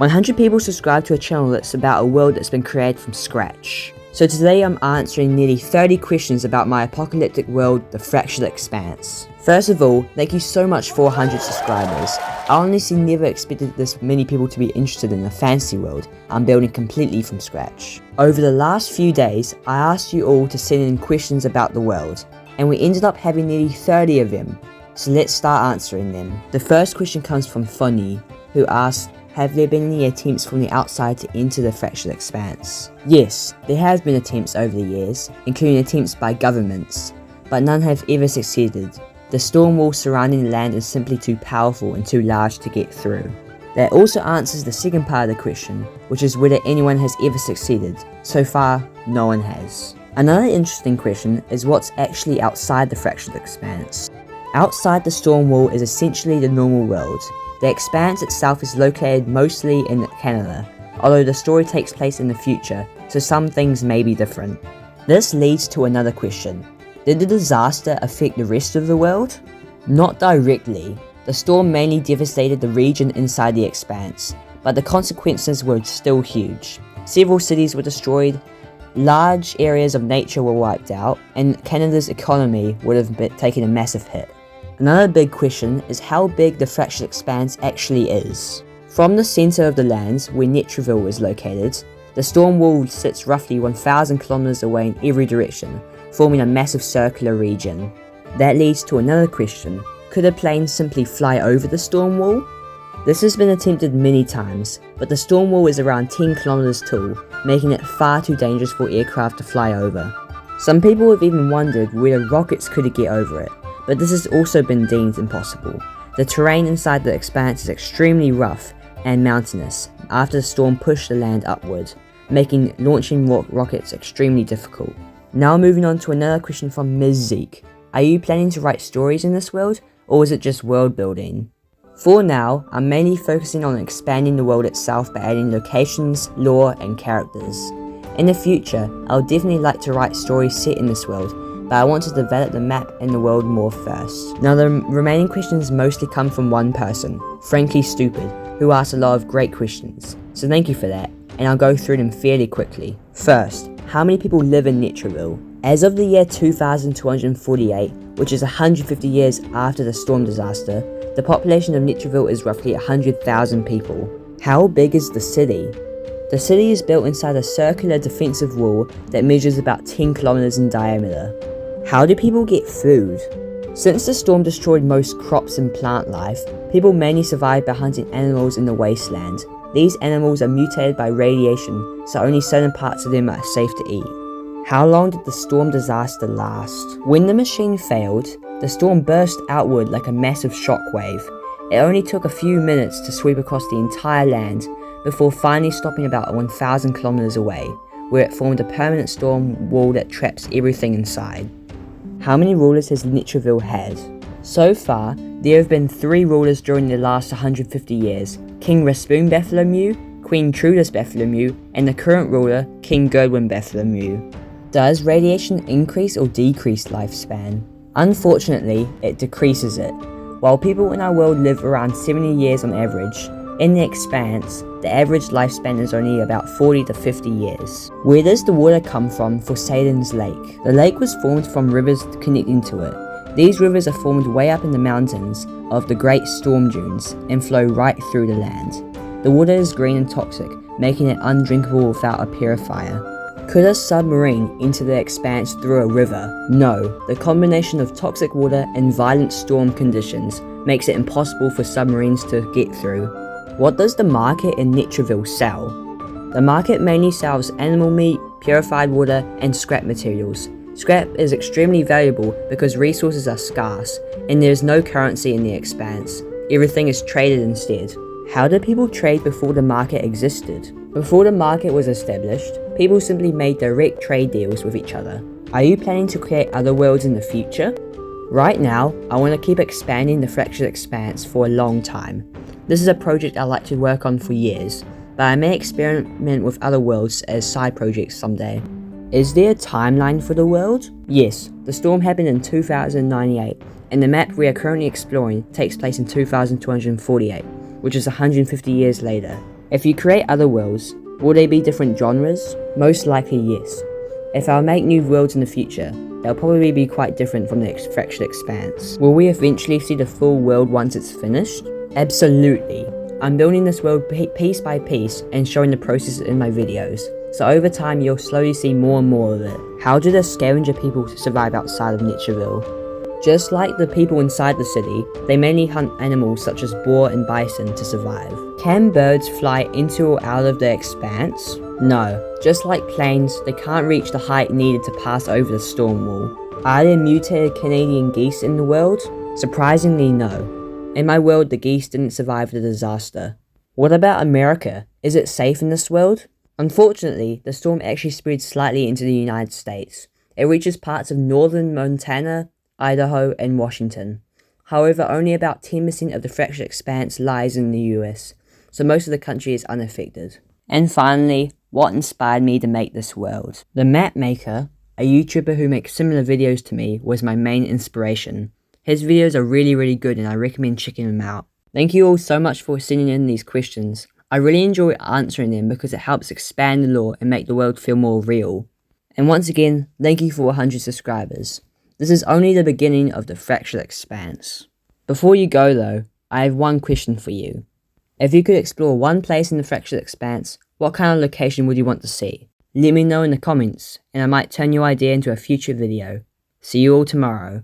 100 people subscribe to a channel that's about a world that's been created from scratch. So today I'm answering nearly 30 questions about my apocalyptic world, the Fractured Expanse. First of all, thank you so much for 100 subscribers. I honestly never expected this many people to be interested in a fantasy world I'm building completely from scratch. Over the last few days, I asked you all to send in questions about the world, and we ended up having nearly 30 of them. So let's start answering them. The first question comes from Funny, who asked, have there been any attempts from the outside to enter the Fractured Expanse? Yes, there have been attempts over the years, including attempts by governments, but none have ever succeeded. The storm wall surrounding the land is simply too powerful and too large to get through. That also answers the second part of the question, which is whether anyone has ever succeeded. So far, no one has. Another interesting question is what's actually outside the Fractured Expanse. Outside the storm wall is essentially the normal world. The Expanse itself is located mostly in Canada, although the story takes place in the future, so some things may be different. This leads to another question. Did the disaster affect the rest of the world? Not directly. The storm mainly devastated the region inside the Expanse, but the consequences were still huge. Several cities were destroyed, large areas of nature were wiped out, and Canada's economy would have taken a massive hit. Another big question is how big the Fractured Expanse actually is. From the centre of the lands, where Netreville is located, the storm wall sits roughly 1,000 kilometers away in every direction, forming a massive circular region. That leads to another question. Could a plane simply fly over the storm wall? This has been attempted many times, but the storm wall is around 10 kilometers tall, making it far too dangerous for aircraft to fly over. Some people have even wondered whether rockets could get over it, but this has also been deemed impossible. The terrain inside the Expanse is extremely rough and mountainous after the storm pushed the land upward, making launching rockets extremely difficult. Now moving on to another question from Ms. Zeke. Are you planning to write stories in this world, or is it just world building? For now, I'm mainly focusing on expanding the world itself by adding locations, lore, and characters. In the future, I'll definitely like to write stories set in this world, but I want to develop the map and the world more first. Now the remaining questions mostly come from one person, Frankly Stupid, who asked a lot of great questions. So thank you for that, and I'll go through them fairly quickly. First, how many people live in Netreville? As of the year 2248, which is 150 years after the storm disaster, the population of Netreville is roughly 100,000 people. How big is the city? The city is built inside a circular defensive wall that measures about 10 kilometers in diameter. How do people get food? Since the storm destroyed most crops and plant life, people mainly survive by hunting animals in the wasteland. These animals are mutated by radiation, so only certain parts of them are safe to eat. How long did the storm disaster last? When the machine failed, the storm burst outward like a massive shockwave. It only took a few minutes to sweep across the entire land before finally stopping about 1,000 kilometers away, where it formed a permanent storm wall that traps everything inside. How many rulers has Netreville had? So far, there have been 3 rulers during the last 150 years, King Raspoon Bartholomew, Queen Trudis Bartholomew, and the current ruler, King Godwin Bartholomew. Does radiation increase or decrease lifespan? Unfortunately, it decreases it. While people in our world live around 70 years on average, in the Expanse, the average lifespan is only about 40 to 50 years. Where does the water come from for Satan's Lake? The lake was formed from rivers connecting to it. These rivers are formed way up in the mountains of the Great Storm Dunes and flow right through the land. The water is green and toxic, making it undrinkable without a purifier. Could a submarine enter the Expanse through a river? No. The combination of toxic water and violent storm conditions makes it impossible for submarines to get through. What does the market in Netreville sell? The market mainly sells animal meat, purified water, and scrap materials. Scrap is extremely valuable because resources are scarce, and there is no currency in the Expanse. Everything is traded instead. How did people trade before the market existed? Before the market was established, people simply made direct trade deals with each other. Are you planning to create other worlds in the future? Right now, I want to keep expanding the Fractured Expanse for a long time. This is a project I'd like to work on for years, but I may experiment with other worlds as side projects someday. Is there a timeline for the world? Yes, the storm happened in 2098, and the map we are currently exploring takes place in 2248, which is 150 years later. If you create other worlds, will they be different genres? Most likely yes. If I'll make new worlds in the future, they'll probably be quite different from the Fractured Expanse. Will we eventually see the full world once it's finished? Absolutely. I'm building this world piece by piece and showing the process in my videos, so over time you'll slowly see more and more of it. How do the scavenger people survive outside of Nitreville? Just like the people inside the city, they mainly hunt animals such as boar and bison to survive. Can birds fly into or out of the expanse? No. Just like planes, they can't reach the height needed to pass over the storm wall. Are there mutated Canadian geese in the world? Surprisingly no. In my world, the geese didn't survive the disaster. What about America? Is it safe in this world? Unfortunately, the storm actually spread slightly into the United States. It reaches parts of northern Montana, Idaho, and Washington. However, only about 10% of the Fractured Expanse lies in the US, so most of the country is unaffected. And finally, what inspired me to make this world? The Map Maker, a YouTuber who makes similar videos to me, was my main inspiration. His videos are really good and I recommend checking them out. Thank you all so much for sending in these questions. I really enjoy answering them because it helps expand the lore and make the world feel more real. And once again, thank you for 100 subscribers. This is only the beginning of the Fractured Expanse. Before you go though, I have one question for you. If you could explore one place in the Fractured Expanse, what kind of location would you want to see? Let me know in the comments, and I might turn your idea into a future video. See you all tomorrow.